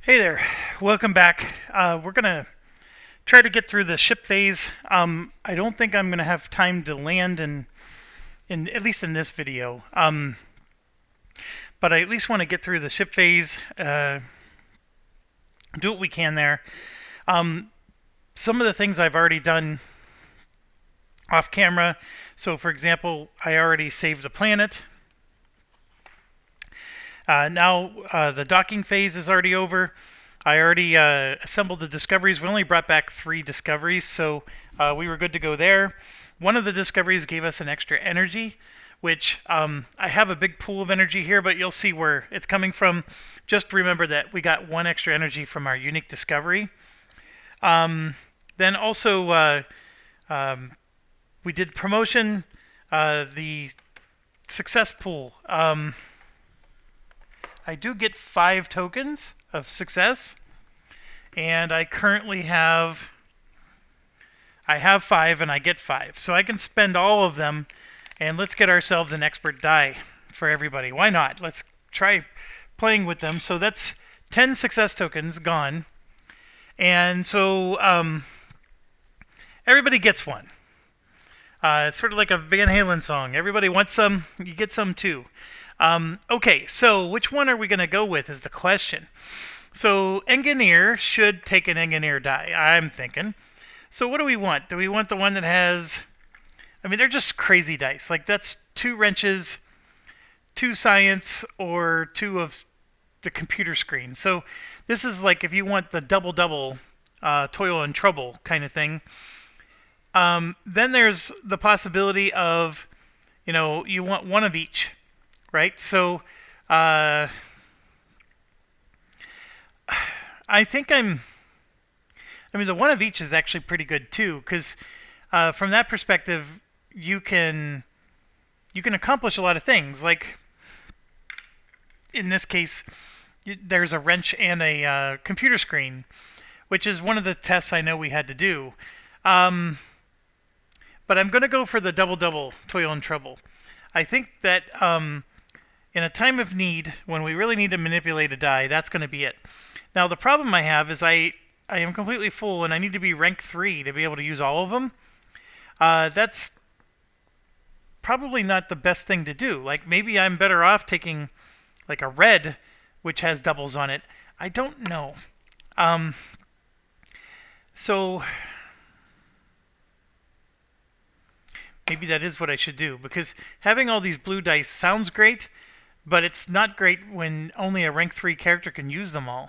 Hey there, welcome back. We're gonna try to get through the ship phase. I don't think I'm gonna have time to land in at least in this video. But I at least want to get through the ship phase. Do what we can there. Some of the things I've already done off camera. So, for example, I already saved the planet. Now the docking phase is already over. I already assembled the discoveries. We only brought back 3 discoveries, so we were good to go there. One of the discoveries gave us an extra energy, which I have a big pool of energy here, but you'll see where it's coming from. Just remember that we got 1 extra energy from our unique discovery. Then also we did promotion, the success pool. I do get 5 tokens of success, and I currently have 5 and I get 5. So I can spend all of them, and let's get ourselves an expert die for everybody. Why not? Let's try playing with them. So that's 10 success tokens gone. And so everybody gets one. It's sort of like a Van Halen song. Everybody wants some, you get some too. Okay, so which one are we going to go with is the question. So Engineer should take an Engineer die, I'm thinking. So what do we want? Do we want the one that has... I mean, they're just crazy dice. Like, that's 2 wrenches, 2 science, or 2 of the computer screen. So this is like if you want the double-double toil and trouble kind of thing. Then there's the possibility of, you want 1 of each. Right, so I think I mean, the 1 of each is actually pretty good too, because from that perspective, you can accomplish a lot of things. Like in this case, there's a wrench and a computer screen, which is one of the tests I know we had to do. But I'm going to go for the double-double toil and trouble. I think that in a time of need, when we really need to manipulate a die, that's going to be it. Now, the problem I have is I am completely full, and I need to be rank 3 to be able to use all of them. That's probably not the best thing to do. Like, maybe I'm better off taking, like, a red, which has doubles on it. I don't know. So maybe that is what I should do, because having all these blue dice sounds great, but it's not great when only a rank 3 character can use them all.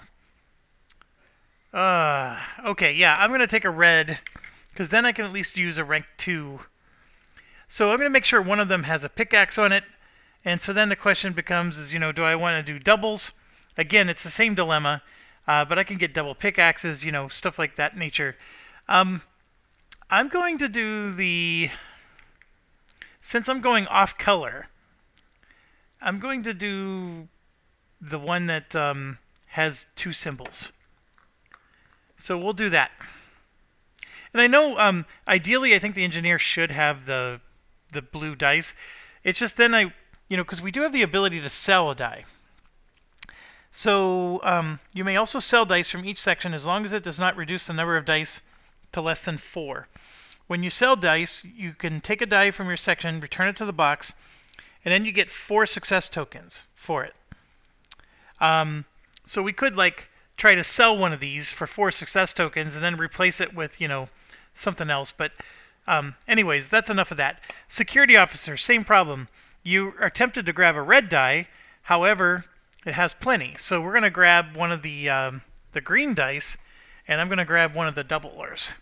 Okay, yeah, I'm going to take a red, because then I can at least use a rank 2. So I'm going to make sure one of them has a pickaxe on it, and so then the question becomes, do I want to do doubles? Again, it's the same dilemma, but I can get double pickaxes, stuff like that nature. I'm going to do the... Since I'm going off color, I'm going to do the one that has 2 symbols. So we'll do that. And I know, ideally, I think the engineer should have the blue dice. It's just then because we do have the ability to sell a die. So you may also sell dice from each section as long as it does not reduce the number of dice to less than 4. When you sell dice, you can take a die from your section, return it to the box, and then you get 4 success tokens for it. So we could try to sell one of these for 4 success tokens and then replace it with, something else. But anyways, that's enough of that. Security officer, same problem. You are tempted to grab a red die, however, it has plenty. So we're going to grab one of the green dice, and I'm going to grab one of the doublers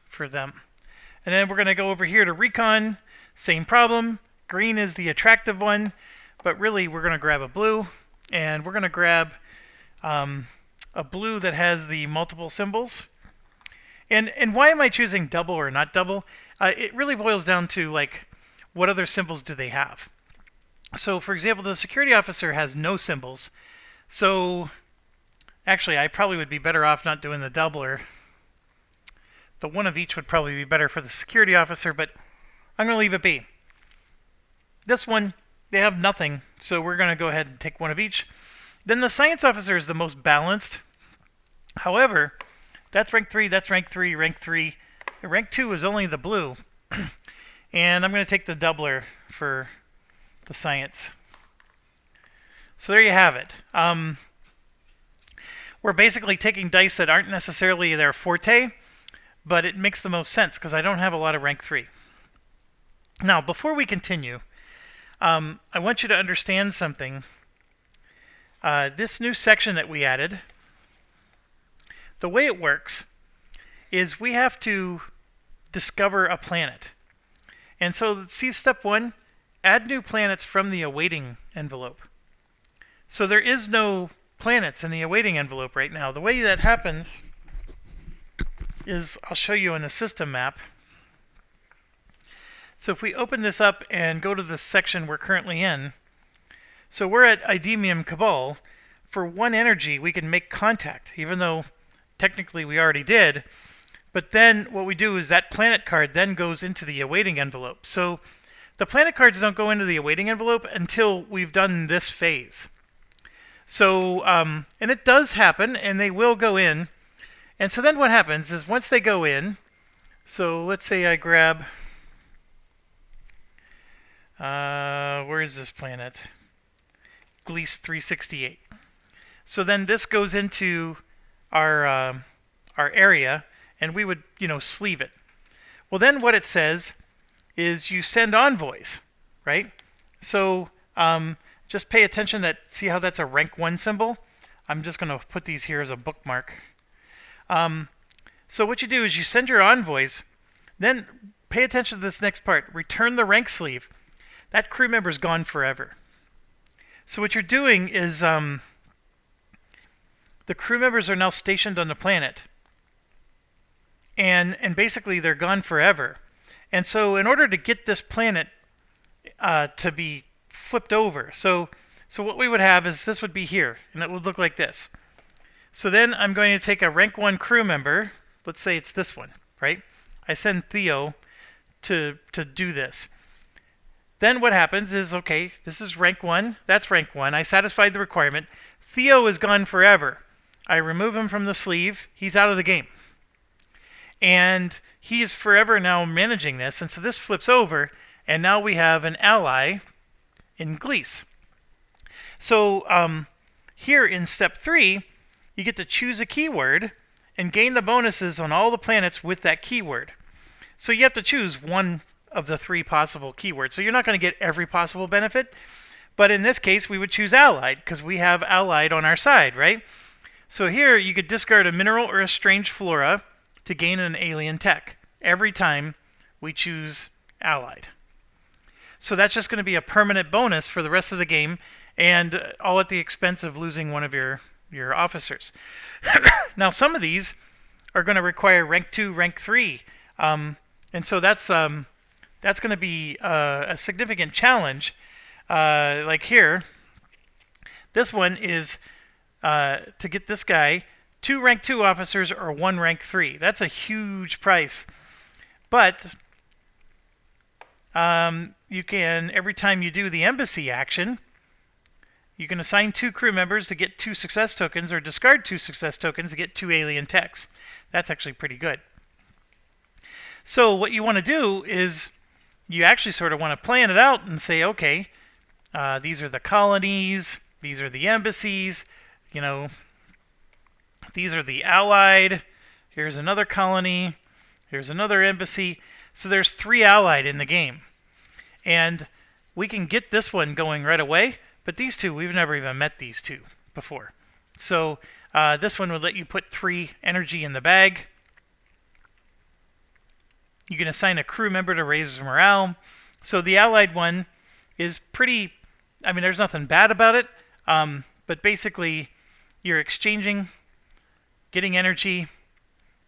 for them. And then we're going to go over here to recon, same problem. Green is the attractive one, but really we're going to grab a blue, and we're going to grab a blue that has the multiple symbols. And why am I choosing double or not double? It really boils down to what other symbols do they have? So for example, the security officer has no symbols. So actually I probably would be better off not doing the doubler. The 1 of each would probably be better for the security officer, but I'm going to leave it be. This one, they have nothing, so we're going to go ahead and take 1 of each. Then the science officer is the most balanced. However, that's rank 3, that's rank 3, rank 3. Rank 2 is only the blue. And I'm going to take the doubler for the science. So there you have it. We're basically taking dice that aren't necessarily their forte, but it makes the most sense because I don't have a lot of rank 3. Now, before we continue, I want you to understand something. This new section that we added, the way it works is we have to discover a planet. And so, see step 1, add new planets from the awaiting envelope. So there is no planets in the awaiting envelope right now. The way that happens is, I'll show you in the system map. So if we open this up and go to the section we're currently in, so we're at Idemium Cabal. For 1 energy, we can make contact, even though technically we already did. But then what we do is that planet card then goes into the awaiting envelope. So the planet cards don't go into the awaiting envelope until we've done this phase. So, and it does happen, and they will go in. And so then what happens is once they go in, so let's say I grab, where is this planet? Gliese 368. So then this goes into our area, and we would, sleeve it. Well, then what it says is you send envoys, right? So just pay attention see how that's a rank 1 symbol? I'm just going to put these here as a bookmark. So what you do is you send your envoys, then pay attention to this next part. Return the rank sleeve. That crew member's gone forever. So what you're doing is the crew members are now stationed on the planet. And basically they're gone forever. And so in order to get this planet to be flipped over, so what we would have is this would be here, and it would look like this. So then I'm going to take a rank 1 crew member, let's say it's this one, right? I send Theo to do this. Then what happens is, okay, this is rank 1, that's rank 1, I satisfied the requirement. Theo is gone forever. I remove him from the sleeve, he's out of the game. And he is forever now managing this, and so this flips over, and now we have an ally in Gliese. So here in step 3, you get to choose a keyword and gain the bonuses on all the planets with that keyword. So you have to choose one of the 3 possible keywords. So you're not going to get every possible benefit, but in this case we would choose allied because we have allied on our side, right? So here you could discard a mineral or a strange flora to gain an alien tech every time we choose allied. So that's just going to be a permanent bonus for the rest of the game, and all at the expense of losing one of your officers. Now some of these are going to require rank 2, rank 3, and so that's going to be a significant challenge. Like here, this one is to get this guy 2 rank 2 officers or 1 rank 3. That's a huge price. But you can, every time you do the embassy action, you can assign 2 crew members to get 2 success tokens or discard 2 success tokens to get 2 alien techs. That's actually pretty good. So what you want to do is you actually sort of want to plan it out and say, okay, these are the colonies, these are the embassies, these are the allied, here's another colony, here's another embassy. So there's 3 allied in the game. And we can get this one going right away, but these 2, we've never even met these 2 before. So this one would let you put 3 energy in the bag. You can assign a crew member to raise morale. So the allied one is pretty, there's nothing bad about it, but basically you're exchanging, getting energy,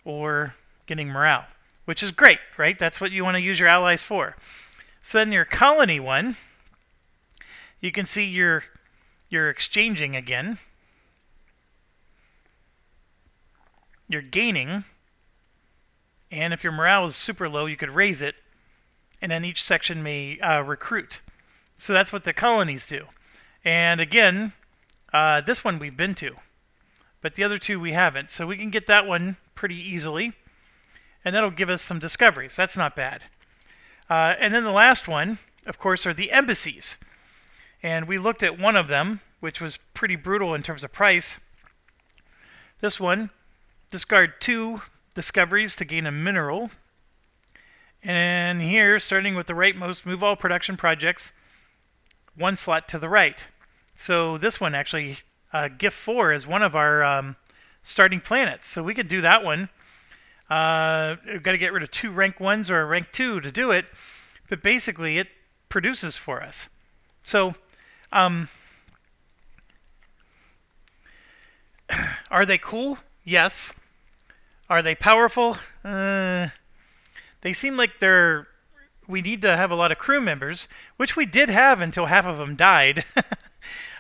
or getting morale, which is great, right? That's what you want to use your allies for. So then your colony one, you can see you're exchanging again. You're gaining, and if your morale is super low, you could raise it, and then each section may recruit. So that's what the colonies do. And again, This one we've been to, but the other two we haven't. So we can get that one pretty easily, and that'll give us some discoveries. That's not bad. And then the last one, of course, are the embassies. And we looked at one of them, which was pretty brutal in terms of price. This one, discard 2 discoveries to gain a mineral. And here, starting with the rightmost, move all production projects 1 slot to the right. So this one actually, GIF 4 is one of our starting planets. So we could do that one. We've got to get rid of 2 rank 1s or a rank 2 to do it. But basically, it produces for us. So, are they cool? Yes. Are they powerful? They seem like we need to have a lot of crew members, which we did have until half of them died.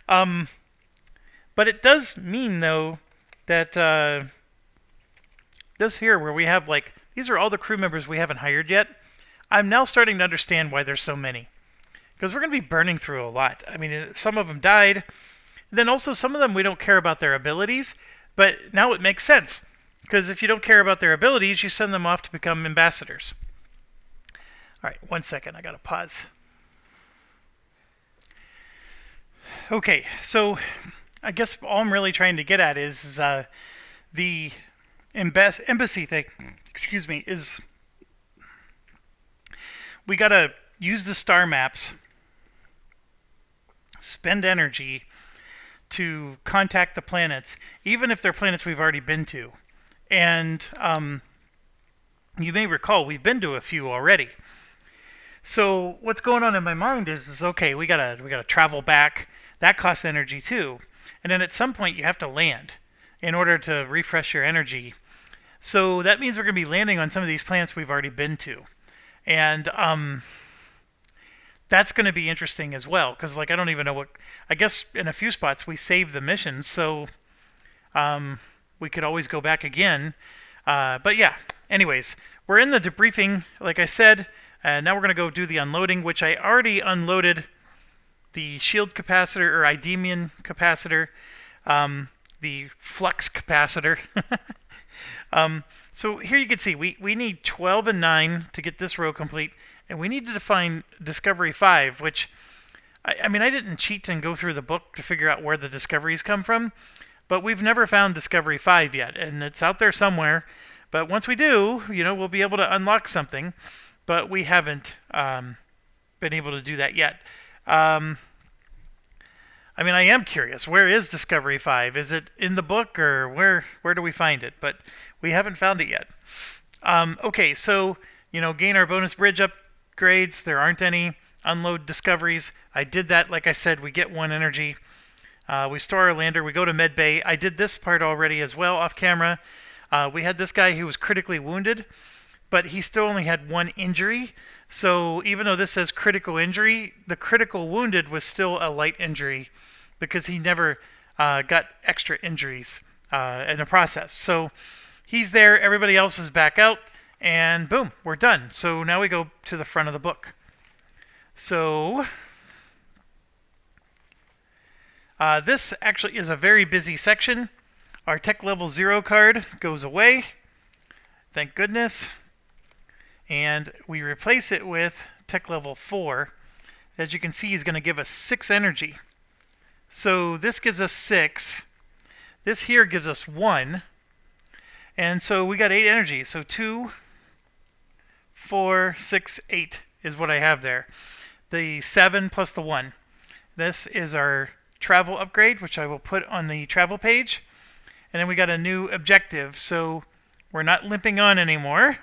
But it does mean, though, that this here where we have, like, these are all the crew members we haven't hired yet. I'm now starting to understand why there's so many. Because we're going to be burning through a lot. I mean, some of them died. Then also some of them we don't care about their abilities. But now it makes sense. Because if you don't care about their abilities, you send them off to become ambassadors. All right, 1 second. I got to pause. Okay, so I guess all I'm really trying to get at is the embassy thing. Excuse me. Is we got to use the star maps, spend energy to contact the planets, even if they're planets we've already been to. And you may recall we've been to a few already. So what's going on in my mind is okay, we gotta travel back. That costs energy too. And then at some point you have to land in order to refresh your energy. So that means we're going to be landing on some of these planets we've already been to. And that's going to be interesting as well, because like I don't even know what. I guess in a few spots we save the missions, so we could always go back again. But yeah, anyways, we're in the debriefing, like I said, and now we're going to go do the unloading, which I already unloaded the shield capacitor or Idemian capacitor, the flux capacitor. So here you can see we need 12 and 9 to get this row complete, and we need to define Discovery 5, which, I mean, I didn't cheat and go through the book to figure out where the discoveries come from, but we've never found Discovery 5 yet, and it's out there somewhere. But once we do, you know, we'll be able to unlock something, but we haven't been able to do that yet. I mean, I am curious. Where is Discovery 5? Is it in the book, or where do we find it? But we haven't found it yet. Okay, so, you know, gain our bonus bridge upgrades. There aren't any. Unload discoveries. I did that. Like I said, we get 1 energy. We store our lander. We go to med bay. I did this part already as well off camera. We had this guy who was critically wounded, but he still only had 1 injury. So even though this says critical injury, the critical wounded was still a light injury because he never got extra injuries in the process. So he's there. Everybody else is back out. And boom, we're done. So now we go to the front of the book. So this actually is a very busy section. Our tech level 0 card goes away. Thank goodness. And we replace it with tech level 4. As you can see, is going to give us 6 energy. So this gives us 6. This here gives us 1. And so we got 8 energy. So 2, 4, 6, 8 is what I have there. The 7 plus the 1. This is our travel upgrade, which I will put on the travel page. And then we got a new objective. So we're not limping on anymore.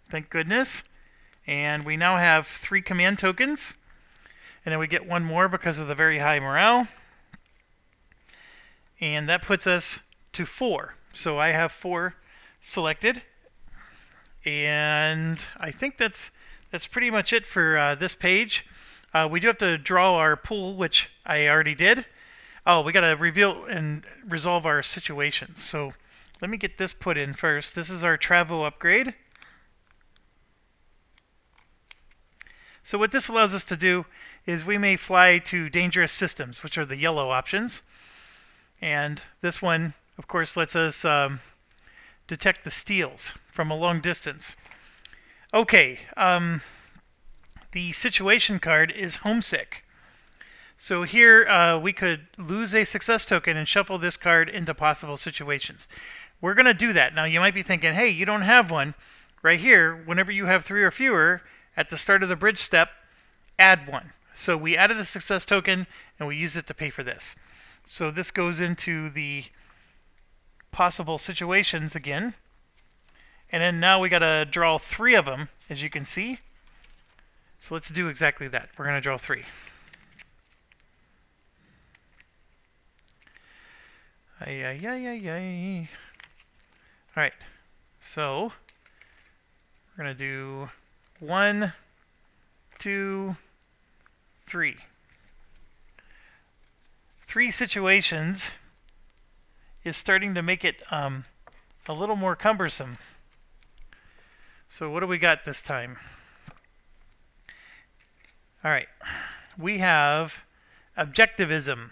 Thank goodness. And we now have 3 command tokens. And then we get 1 more because of the very high morale. And that puts us to 4. So I have 4 selected. And I think that's pretty much it for this page. We do have to draw our pool, which I already did. Oh, we got to reveal and resolve our situations. So let me get this put in first. This is our travel upgrade. So what this allows us to do is we may fly to dangerous systems, which are the yellow options. And this one, of course, lets us detect the steals from a long distance. Okay, the situation card is homesick. So here we could lose a success token and shuffle this card into possible situations. We're going to do that. Now you might be thinking, hey, you don't have one. Right here, whenever you have 3 or fewer, at the start of the bridge step, add one. So we added a success token and we use it to pay for this. So this goes into the possible situations again. And then now we got to draw 3 of them, as you can see. So let's do exactly that. We're going to draw 3. Ay. All right. So we're going to do 1, 2, 3. 3 situations is starting to make it a little more cumbersome. So what do we got this time? All right. We have objectivism.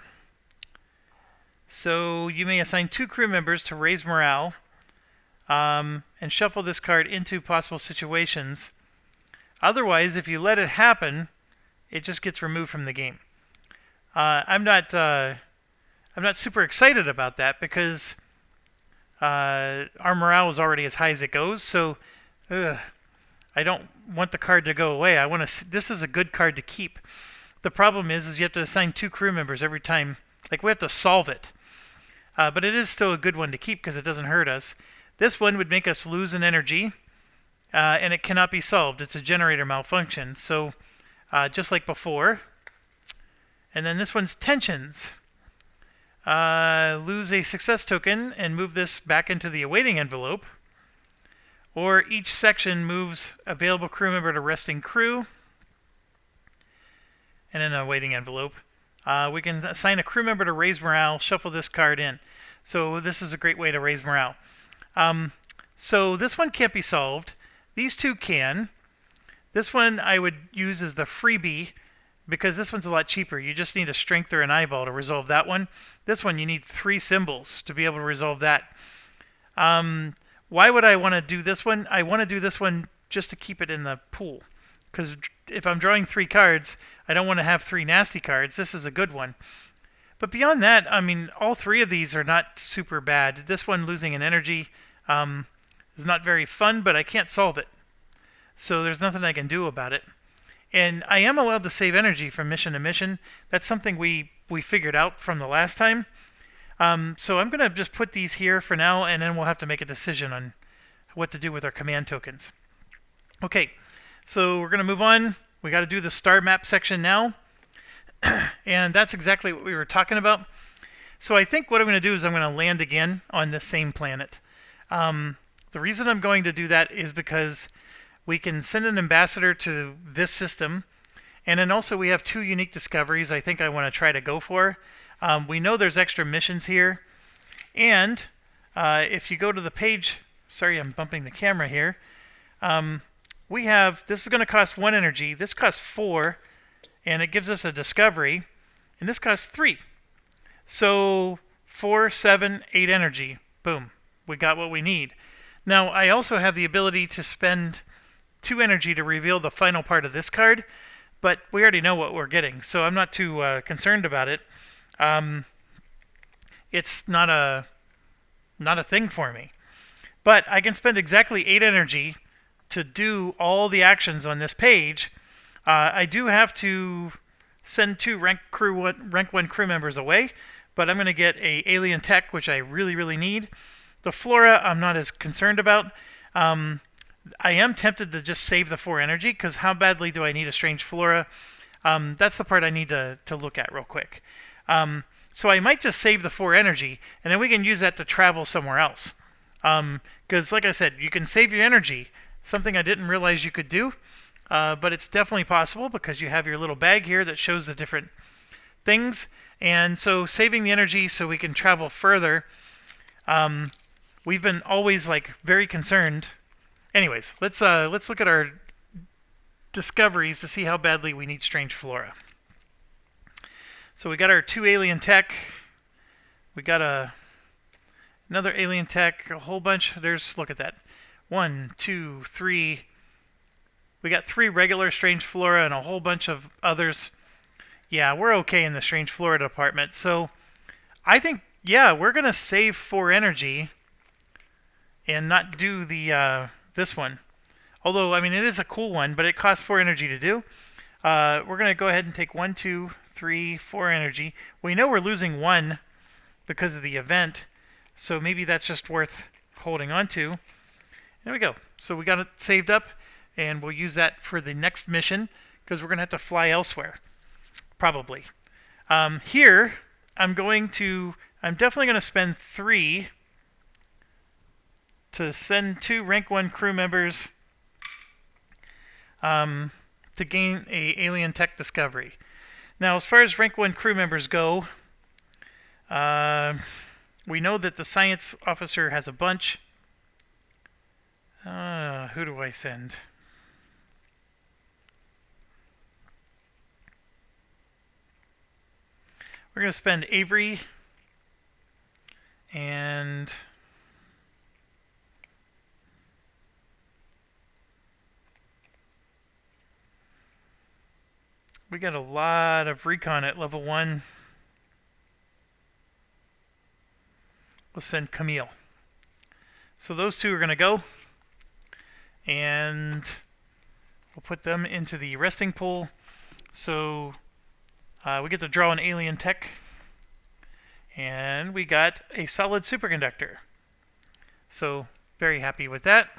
So you may assign 2 crew members to raise morale and shuffle this card into possible situations. Otherwise, if you let it happen, it just gets removed from the game. I'm not super excited about that because our morale is already as high as it goes. So I don't want the card to go away. This is a good card to keep. The problem is you have to assign 2 crew members every time. Like we have to solve it. But it is still a good one to keep because it doesn't hurt us. This one would make us lose an energy, and it cannot be solved. It's a generator malfunction. So just like before. And then this one's tensions. Lose a success token and move this back into the awaiting envelope. Or each section moves available crew member to resting crew. And in an awaiting envelope. We can assign a crew member to raise morale, shuffle this card in. So this is a great way to raise morale. So this one can't be solved. These 2 can. This one I would use as the freebie because this one's a lot cheaper. You just need a strength or an eyeball to resolve that one. This one you need 3 symbols to be able to resolve that. Why would I want to do this one? I want to do this one just to keep it in the pool. Because if I'm drawing 3 cards, I don't want to have 3 nasty cards. This is a good one. But beyond that, I mean, all 3 of these are not super bad. This one, losing an energy, is not very fun, but I can't solve it. So there's nothing I can do about it. And I am allowed to save energy from mission to mission. That's something we figured out from the last time. So I'm going to just put these here for now, and then we'll have to make a decision on what to do with our command tokens. Okay, so we're going to move on. We got to do the star map section now. And that's exactly what we were talking about. So I think what I'm going to do is I'm going to land again on this same planet. The reason I'm going to do that is because we can send an ambassador to this system. And then also we have 2 unique discoveries I think I want to try to go for. We know there's extra missions here. And if you go to the page, sorry I'm bumping the camera here. We have, this is going to cost 1 energy. This costs 4. And it gives us a discovery. And this costs 3. So 4, 7, 8 energy. Boom. We got what we need. Now I also have the ability to spend 2 energy to reveal the final part of this card. But we already know what we're getting. So I'm not too concerned about it. It's not a thing for me. But I can spend exactly 8 energy to do all the actions on this page. I do have to send 2 rank 1 crew members away, but I'm going to get a alien tech, which I really need. The flora I'm not as concerned about. I am tempted to just save the 4 energy, because how badly do I need a strange flora? That's the part I need to look at real quick. So I might just save the 4 energy, and then we can use that to travel somewhere else. Because like I said, you can save your energy, something I didn't realize you could do. But it's definitely possible because you have your little bag here that shows the different things. And so saving the energy so we can travel further. We've been always like very concerned. Anyways, let's look at our discoveries to see how badly we need strange flora. So we got our 2 alien tech. We got another alien tech, a whole bunch. Look at that. 1, 2, 3. We got 3 regular strange flora and a whole bunch of others. Yeah, we're okay in the strange flora department. So I think, yeah, we're going to save 4 energy and not do the this one. Although, I mean, it is a cool one, but it costs 4 energy to do. We're going to go ahead and take 1, 2, 3, 4 energy. We know we're losing 1 because of the event, so maybe that's just worth holding on to. There we go. So we got it saved up, and we'll use that for the next mission because we're going to have to fly elsewhere, probably. Here, I'm definitely going to spend 3 to send 2 rank 1 crew members to gain a alien tech discovery. Now, as far as rank 1 crew members go, we know that the science officer has a bunch. Who do I send? We're going to spend Avery and we got a lot of recon at level 1. We'll send Camille. So those 2 are going to go, and we'll put them into the resting pool. So we get to draw an alien tech, and we got a solid superconductor. So very happy with that.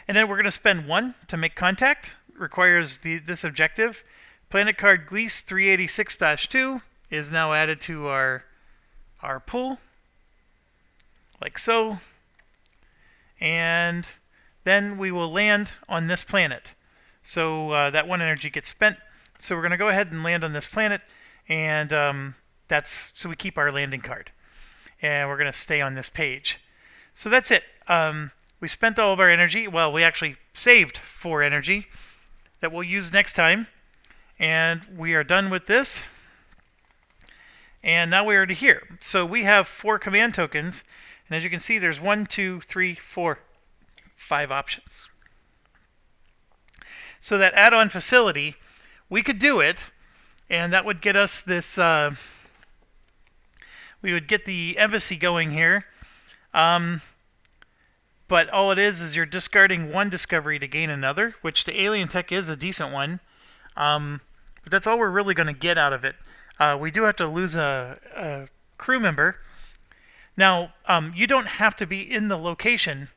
And then we're going to spend 1 to make contact. Requires this objective. Planet card Gliese 386-2 is now added to our pool, like so. And then we will land on this planet. So that 1 energy gets spent. So we're going to go ahead and land on this planet, and so we keep our landing card. And we're going to stay on this page. So that's it. We spent all of our energy. Well, we actually saved 4 energy that we'll use next time. And we are done with this. And now we are to here. So we have 4 command tokens. And as you can see, there's 1, 2, 3, 4, 5 options. So that add-on facility, we could do it. And that would get us this... we would get the embassy going here. But all it is you're discarding 1 discovery to gain another, which the alien tech is a decent one. But that's all we're really going to get out of it. We do have to lose a crew member. Now, you don't have to be in the location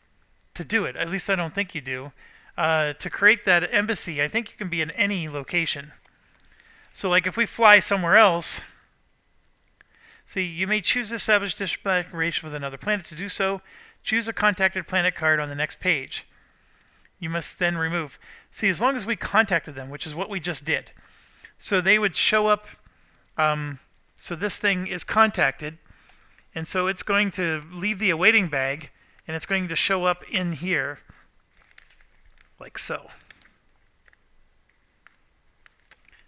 to do it. At least I don't think you do. To create that embassy, I think you can be in any location. So like if we fly somewhere else... See, you may choose to establish diplomatic relations with another planet. To do so, choose a contacted planet card on the next page. You must then remove. See, as long as we contacted them, which is what we just did. So they would show up. So this thing is contacted. And so it's going to leave the awaiting bag. And it's going to show up in here. Like so.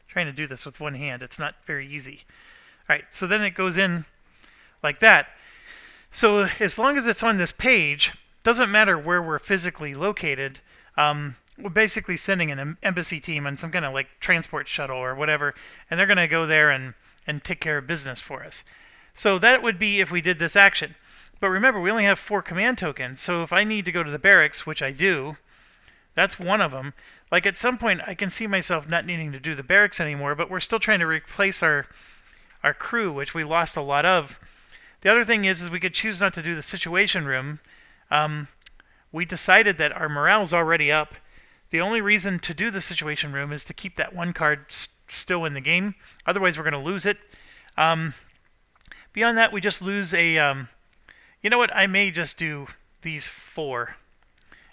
Trying to do this with one hand. It's not very easy. Alright, so then it goes in like that. So as long as it's on this page, doesn't matter where we're physically located, we're basically sending an embassy team on some kind of like transport shuttle or whatever, and they're going to go there and take care of business for us. So that would be if we did this action. But remember, we only have 4 command tokens, so if I need to go to the barracks, which I do, that's one of them. Like at some point, I can see myself not needing to do the barracks anymore, but we're still trying to replace our crew, which we lost a lot of. The other thing is we could choose not to do the situation room. We decided that our morale's already up. The only reason to do the situation room is to keep that 1 card still in the game. Otherwise, we're going to lose it. Beyond that, we just lose a... you know what? I may just do these 4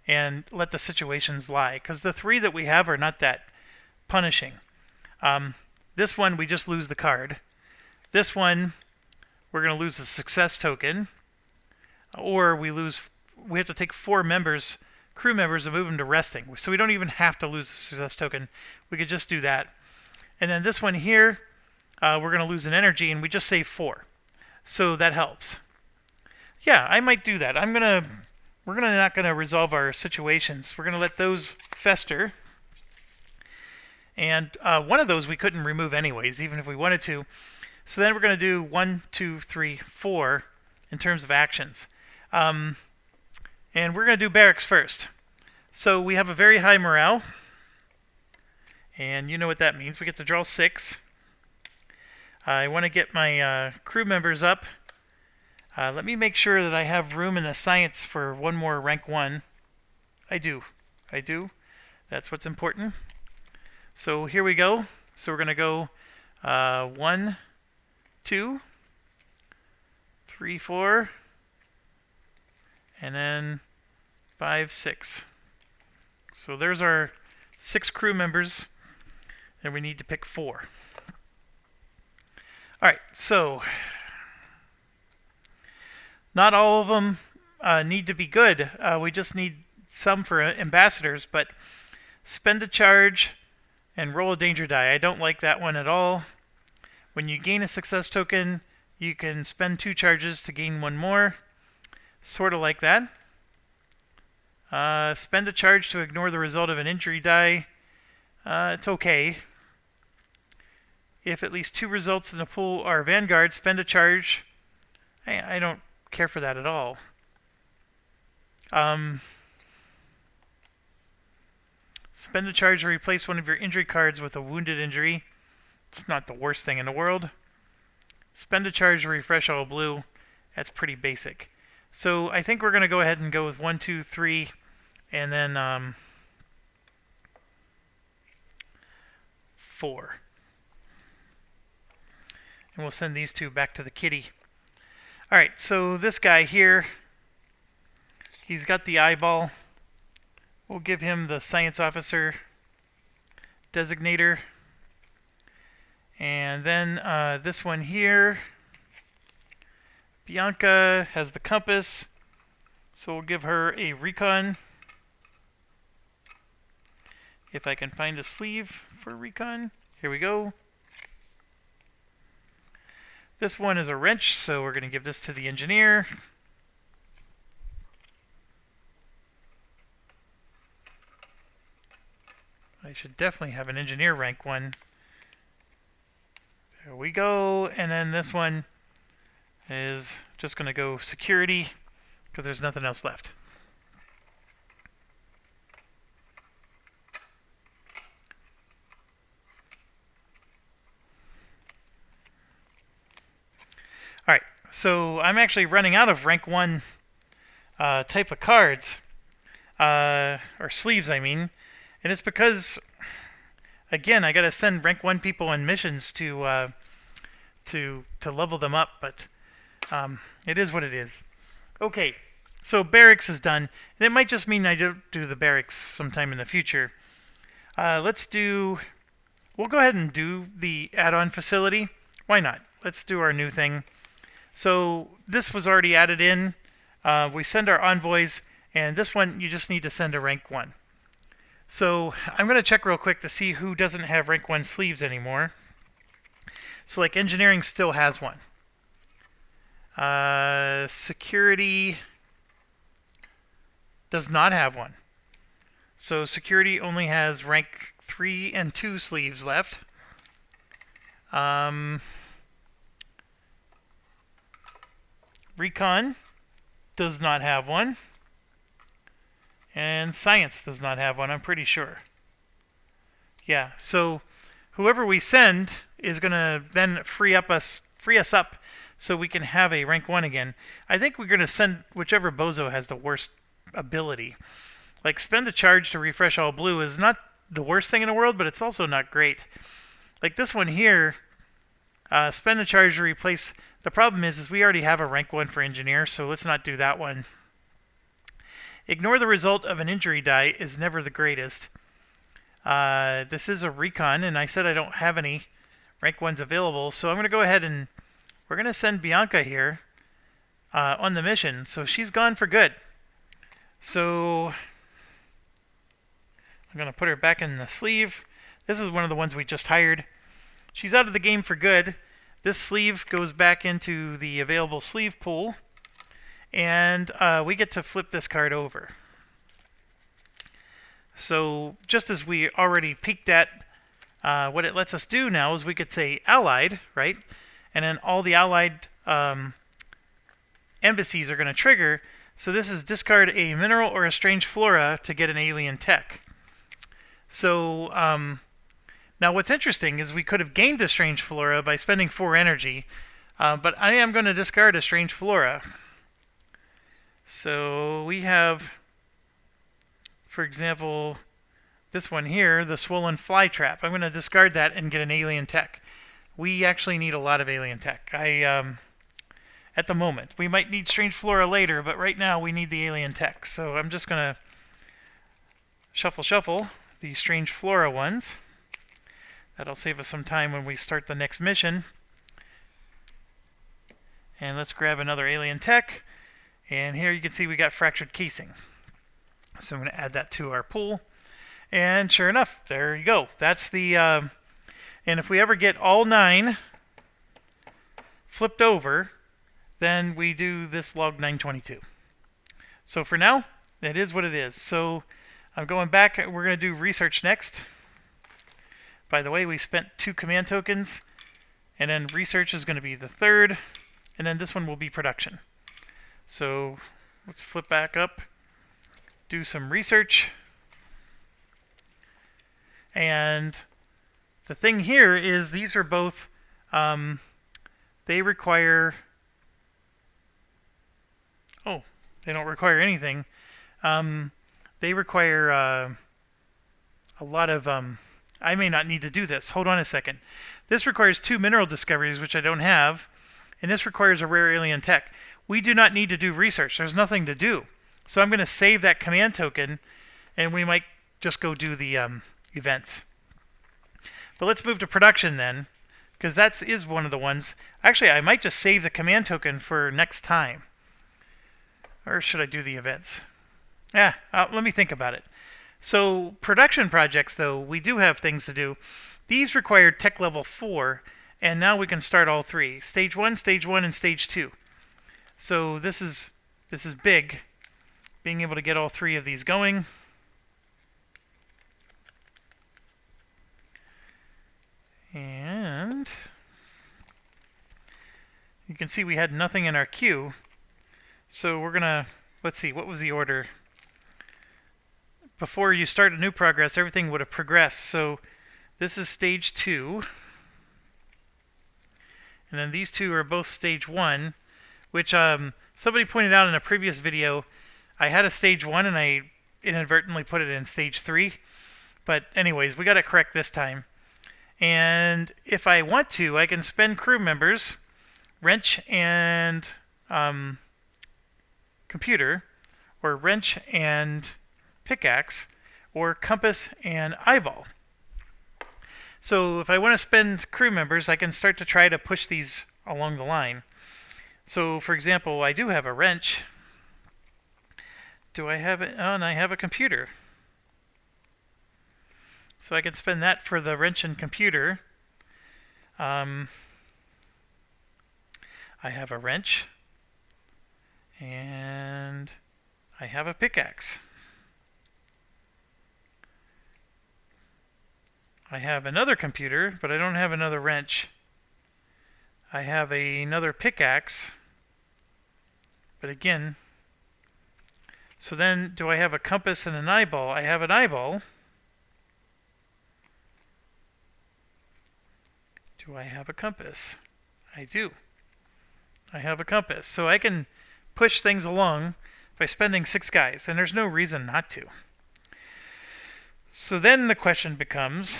and let the situations lie, because the 3 that we have are not that punishing. This one, we just lose the card. This one, we're going to lose a success token, or we have to take 4 crew members, and move them to resting. So we don't even have to lose the success token. We could just do that. And then this one here, we're going to lose an energy, and we just save 4. So that helps. Yeah, I might do that. We're not gonna resolve our situations. We're gonna let those fester. And one of those we couldn't remove anyways, even if we wanted to. So then we're gonna do 1, 2, 3, 4 in terms of actions. And we're gonna do barracks first. So we have a very high morale. And you know what that means. We get to draw 6. I want to get my crew members up. Let me make sure that I have room in the science for one more rank 1. I do. That's what's important. So here we go. So we're going to go 1, 2, 3, 4, and then 5, 6. So there's our 6 crew members, and we need to pick 4. Alright, so not all of them need to be good. We just need some for ambassadors, but spend a charge and roll a danger die. I don't like that one at all. When you gain a success token, you can spend 2 charges to gain 1 more. Sort of like that. Spend a charge to ignore the result of an injury die. It's okay. If at least 2 results in the pool are Vanguard, spend a charge. I don't care for that at all. Spend a charge to replace one of your injury cards with a wounded injury. It's not the worst thing in the world. Spend a charge to refresh all blue. That's pretty basic. So I think we're going to go ahead and go with 1, 2, 3, and then 4. And we'll send these 2 back to the kitty. Alright, so this guy here, he's got the eyeball. We'll give him the science officer designator. And then this one here, Bianca has the compass, so we'll give her a recon. If I can find a sleeve for recon. Here we go. This one is a wrench, so we're going to give this to the engineer. I should definitely have an engineer rank 1. There we go. And then this one is just going to go security because there's nothing else left. Alright, so I'm actually running out of rank 1 type of cards, or sleeves I mean, and it's because, again, I gotta send rank 1 people on missions to level them up, but it is what it is. Okay, so barracks is done, and it might just mean I don't do the barracks sometime in the future. We'll go ahead and do the add-on facility. Why not? Let's do our new thing. So this was already added in. We send our envoys, and this one you just need to send a rank 1. So I'm going to check real quick to see who doesn't have rank 1 sleeves anymore. So like engineering still has one. Security does not have one. So security only has rank 3 and 2 sleeves left. Recon does not have one. And science does not have one, I'm pretty sure. Yeah, so whoever we send is going to then free us up so we can have a rank 1 again. I think we're going to send whichever bozo has the worst ability. Like, spend a charge to refresh all blue is not the worst thing in the world, but it's also not great. Like this one here, spend a charge to replace. The problem is we already have a rank 1 for engineer, so let's not do that one. Ignore the result of an injury die is never the greatest. This is a recon, and I said I don't have any rank 1s available, so I'm going to go ahead and we're going to send Bianca here on the mission. So she's gone for good. So I'm going to put her back in the sleeve. This is one of the ones we just hired. She's out of the game for good, This sleeve goes back into the available sleeve pool, and we get to flip this card over. So just as we already peeked at, what it lets us do now is we could say allied, right? And then all the allied embassies are going to trigger. So this is discard a mineral or a strange flora to get an alien tech. So now what's interesting is we could have gained a strange flora by spending 4 energy, but I am going to discard a strange flora. So we have, for example, this one here, the swollen fly trap. I'm going to discard that and get an alien tech. We actually need a lot of alien tech. At the moment, we might need strange flora later, but right now we need the alien tech. So I'm just going to shuffle the strange flora ones. That'll save us some time when we start the next mission. And let's grab another alien tech. And here you can see we got fractured casing. So I'm going to add that to our pool. And sure enough, there you go. That's the... and if we ever get all 9 flipped over, then we do this log 922. So for now, it is what it is. So I'm going back. We're going to do research next. By the way, we spent 2 command tokens, and then research is going to be the 3rd, and then this one will be production. So let's flip back up, do some research. And the thing here is these are both, they require, oh, they don't require anything. They require a lot of, I may not need to do this. Hold on a second. This requires 2 mineral discoveries, which I don't have, and this requires a rare alien tech. We do not need to do research. There's nothing to do. So I'm going to save that command token, and we might just go do the events. But let's move to production then, because that is one of the ones. Actually, I might just save the command token for next time. Or should I do the events? Let me think about it. So production projects, though, we do have things to do. These required tech level 4, and now we can start all 3. Stage 1, and Stage 2. So this is big, being able to get all 3 of these going. And you can see we had nothing in our queue. So we're going to, let's see, what was the order? Before you start a new progress, everything would have progressed. So this is Stage 2. And then these 2 are both Stage 1, which somebody pointed out in a previous video. I had a Stage 1 and I inadvertently put it in Stage 3. But anyways, we got it correct this time. And if I want to, I can spend crew members, wrench and computer, or wrench and pickaxe, or compass and eyeball. So if I want to spend crew members, I can start to try to push these along the line. So for example, I do have a wrench. Do I have it? Oh, and I have a computer. So I can spend that for the wrench and computer. I have a wrench. And I have a pickaxe. I have another computer, but I don't have another wrench. I have another pickaxe. But again, so then do I have a compass and an eyeball? I have an eyeball. Do I have a compass? I do. I have a compass. So I can push things along by spending 6 guys, and there's no reason not to. So then the question becomes,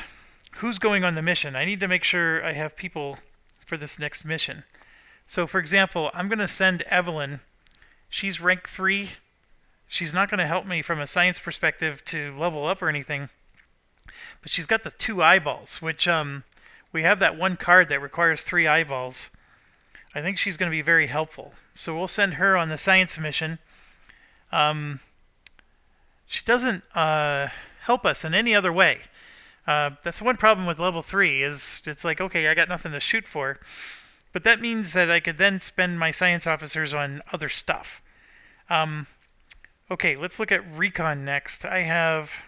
who's going on the mission? I need to make sure I have people for this next mission. So for example, I'm going to send Evelyn. She's rank 3. She's not going to help me from a science perspective to level up or anything, but she's got the 2 eyeballs, which we have that one card that requires 3 eyeballs. I think she's going to be very helpful. So we'll send her on the science mission. She doesn't help us in any other way. That's one problem with level 3 is it's like, okay, I got nothing to shoot for. But that means that I could then spend my science officers on other stuff. Okay, let's look at recon next. I have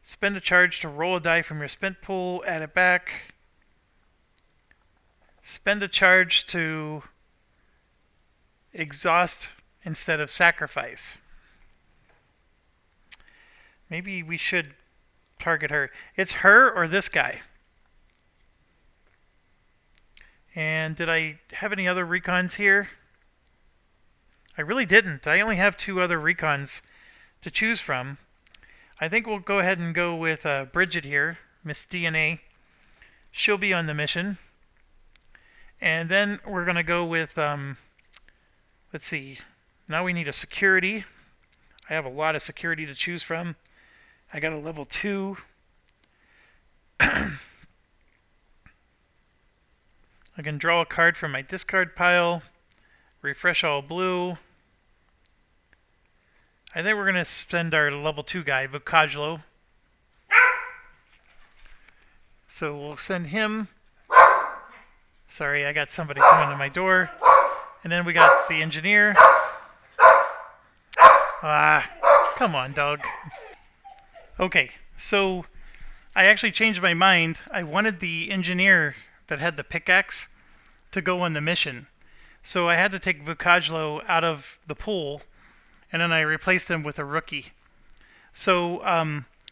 spend a charge to roll a die from your spent pool, add it back. Spend a charge to exhaust instead of sacrifice. Maybe we should target her. It's her or this guy. And did I have any other recons here? I really didn't. I only have 2 other recons to choose from. I think we'll go ahead and go with Bridget here, Miss DNA. She'll be on the mission. And then we're going to go with, let's see, now we need a security. I have a lot of security to choose from. I got a level 2. I can draw a card from my discard pile, refresh all blue. I think we're going to send our level 2 guy, Vocajlo. So we'll send him. Sorry, I got somebody coming to my door. And then we got the engineer. Come on, dog. Okay, so I actually changed my mind. I wanted the engineer that had the pickaxe to go on the mission. So I had to take Vocajlo out of the pool, and then I replaced him with a rookie. So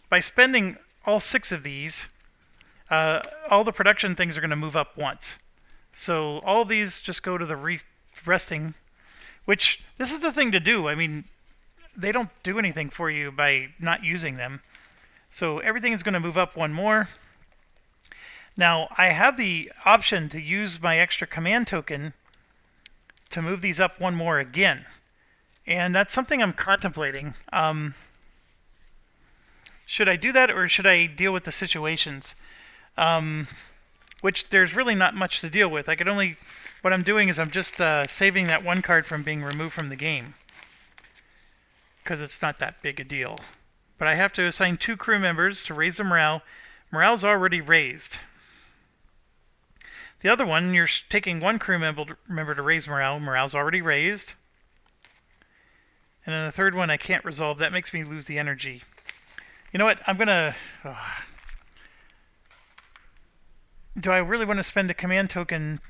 by spending all 6 of these, all the production things are going to move up once. So all of these just go to the resting, which this is the thing to do. I mean, they don't do anything for you by not using them. So everything is going to move up 1 more. Now, I have the option to use my extra command token to move these up 1 more again. And that's something I'm contemplating. Should I do that, or should I deal with the situations? Which there's really not much to deal with. What I'm doing is I'm just saving that 1 card from being removed from the game, because it's not that big a deal. But I have to assign 2 crew members to raise the morale. Morale's already raised. The other one, you're taking 1 crew member to raise morale. Morale's already raised. And then the third one I can't resolve. That makes me lose the energy. You know what? I'm going to... Do I really want to spend a command token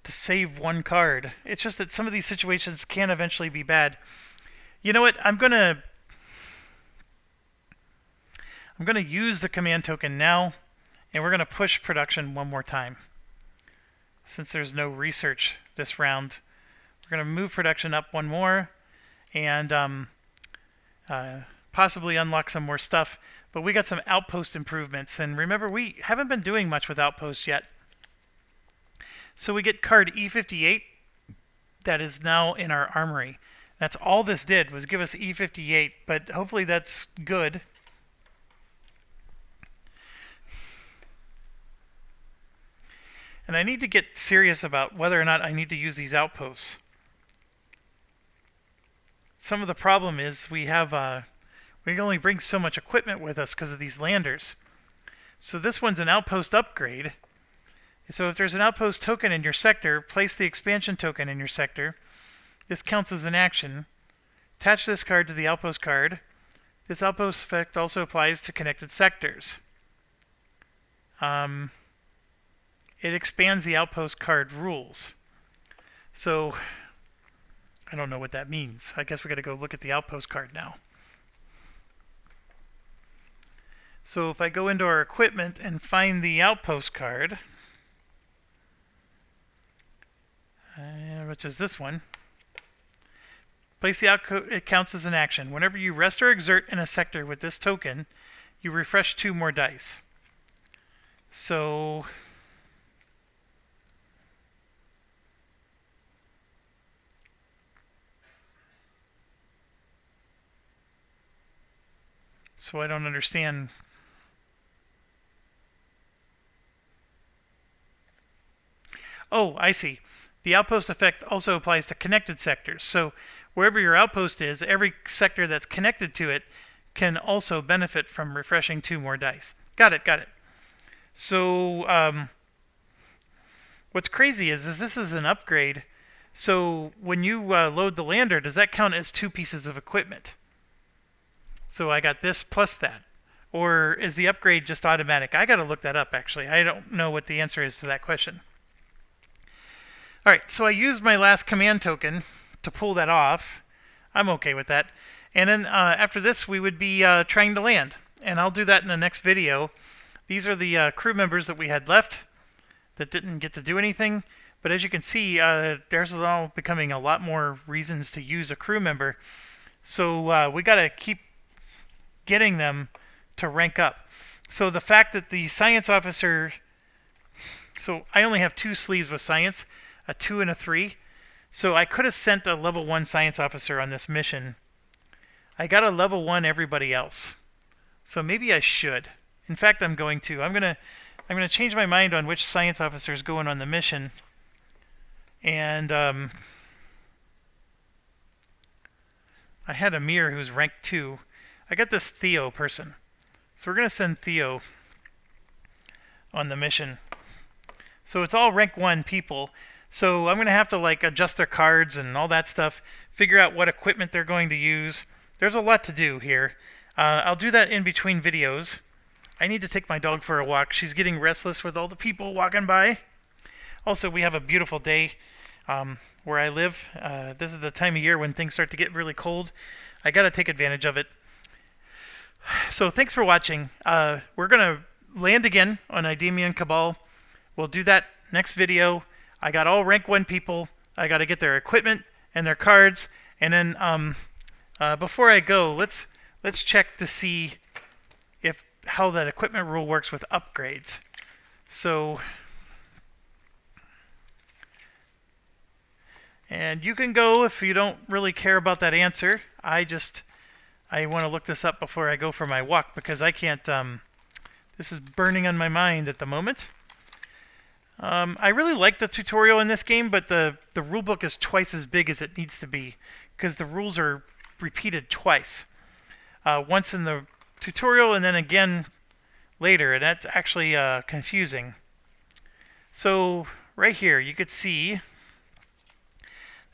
to save 1 card? It's just that some of these situations can eventually be bad. You know what? I'm going to use the command token now, and we're going to push production 1 more time. Since there's no research this round, we're going to move production up 1 more, and possibly unlock some more stuff. But we got some Outpost improvements, and remember, we haven't been doing much with Outpost yet. So we get card E58 that is now in our armory. That's all this did, was give us E58, but hopefully that's good. And I need to get serious about whether or not I need to use these outposts. Some of the problem is we can only bring so much equipment with us because of these landers. So this one's an outpost upgrade. So if there's an outpost token in your sector, place the expansion token in your sector. This counts as an action. Attach this card to the outpost card. This outpost effect also applies to connected sectors. It expands the outpost card rules. So I don't know what that means. I guess we got to go look at the outpost card now. So if I go into our equipment and find the outpost card, which is this one, place the it counts as an action. Whenever you rest or exert in a sector with this token, you refresh 2 more dice. So I don't understand. Oh, I see. The outpost effect also applies to connected sectors. So wherever your outpost is, every sector that's connected to it can also benefit from refreshing 2 more dice. Got it. So what's crazy is this is an upgrade. So when you load the lander, does that count as 2 pieces of equipment? So I got this plus that. Or is the upgrade just automatic? I got to look that up, actually. I don't know what the answer is to that question. All right, so I used my last command token to pull that off. I'm okay with that. And then after this, we would be trying to land. And I'll do that in the next video. These are the crew members that we had left that didn't get to do anything. But as you can see, there's all becoming a lot more reasons to use a crew member. So we got to keep getting them to rank up. So the fact that the science officer... So I only have 2 sleeves with science, a 2 and a 3. So I could have sent a level 1 science officer on this mission. I got a level 1 everybody else. So maybe I should. In fact, I'm going to. I'm gonna change my mind on which science officer is going on the mission. And I had Amir who's rank 2. I got this Theo person. So we're going to send Theo on the mission. So it's all rank 1 people. So I'm going to have to like adjust their cards and all that stuff, figure out what equipment they're going to use. There's a lot to do here. I'll do that in between videos. I need to take my dog for a walk. She's getting restless with all the people walking by. Also, we have a beautiful day where I live. This is the time of year when things start to get really cold. I got to take advantage of it. So thanks for watching. We're going to land again on Idemian Cabal. We'll do that next video. I got all rank 1 people. I got to get their equipment and their cards. And then before I go, let's check to see how that equipment rule works with upgrades. So, and you can go if you don't really care about that answer. I want to look this up before I go for my walk because I can't, this is burning on my mind at the moment. I really like the tutorial in this game, but the rulebook is twice as big as it needs to be because the rules are repeated twice. Once in the tutorial and then again later, and that's actually confusing. So right here you could see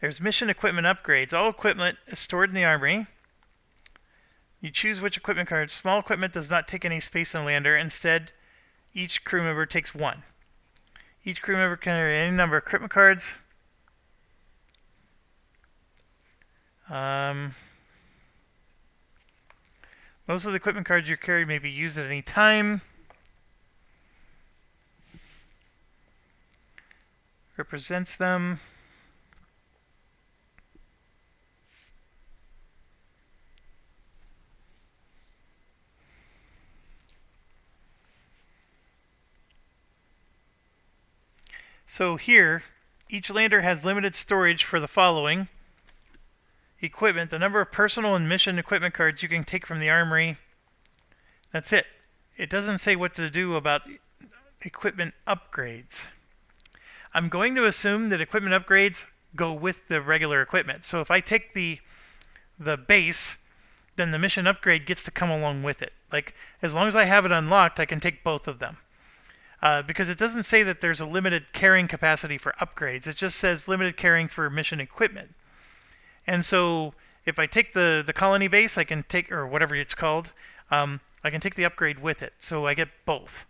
there's mission equipment upgrades. All equipment is stored in the armory. You choose which equipment card. Small equipment does not take any space in the lander. Instead, each crew member takes 1. Each crew member can carry any number of equipment cards. Most of the equipment cards you carry may be used at any time. Represents them. So here, each lander has limited storage for the following. Equipment, the number of personal and mission equipment cards you can take from the armory. That's it. It doesn't say what to do about equipment upgrades. I'm going to assume that equipment upgrades go with the regular equipment. So if I take the base, then the mission upgrade gets to come along with it. Like, as long as I have it unlocked, I can take both of them. Because it doesn't say that there's a limited carrying capacity for upgrades. It just says limited carrying for mission equipment. And so if I take the colony base, I can take, or whatever it's called, I can take the upgrade with it. So I get both.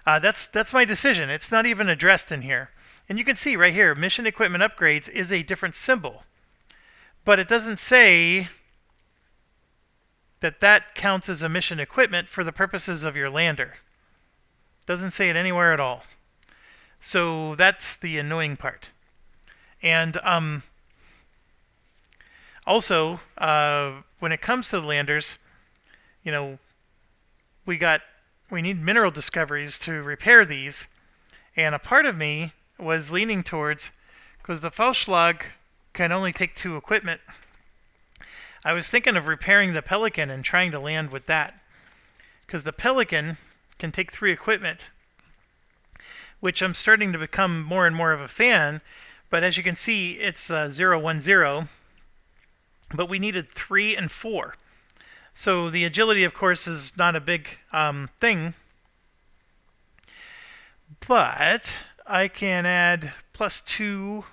That's my decision. It's not even addressed in here. And you can see right here, mission equipment upgrades is a different symbol. But it doesn't say that counts as a mission equipment for the purposes of your lander. Doesn't say it anywhere at all. So that's the annoying part. And also, when it comes to the landers, you know, we need mineral discoveries to repair these. And a part of me was leaning towards, because the Faustschlag can only take 2 equipment, I was thinking of repairing the Pelican and trying to land with that. Because the Pelican can take 3 equipment, which I'm starting to become more and more of a fan. But as you can see, it's 010, but we needed 3 and 4. So the agility, of course, is not a big thing. But I can add +2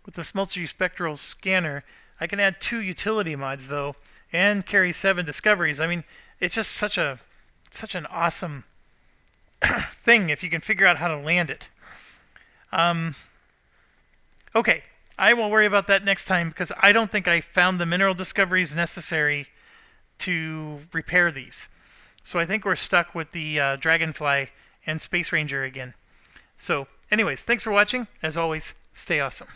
with the multi-spectral scanner. I can add 2 utility mods though, and carry 7 discoveries. I mean, it's just such an awesome thing if you can figure out how to land it. Okay, I will worry about that next time because I don't think I found the mineral discoveries necessary to repair these. So I think we're stuck with the Dragonfly and Space Ranger again. So anyways, thanks for watching. As always, stay awesome.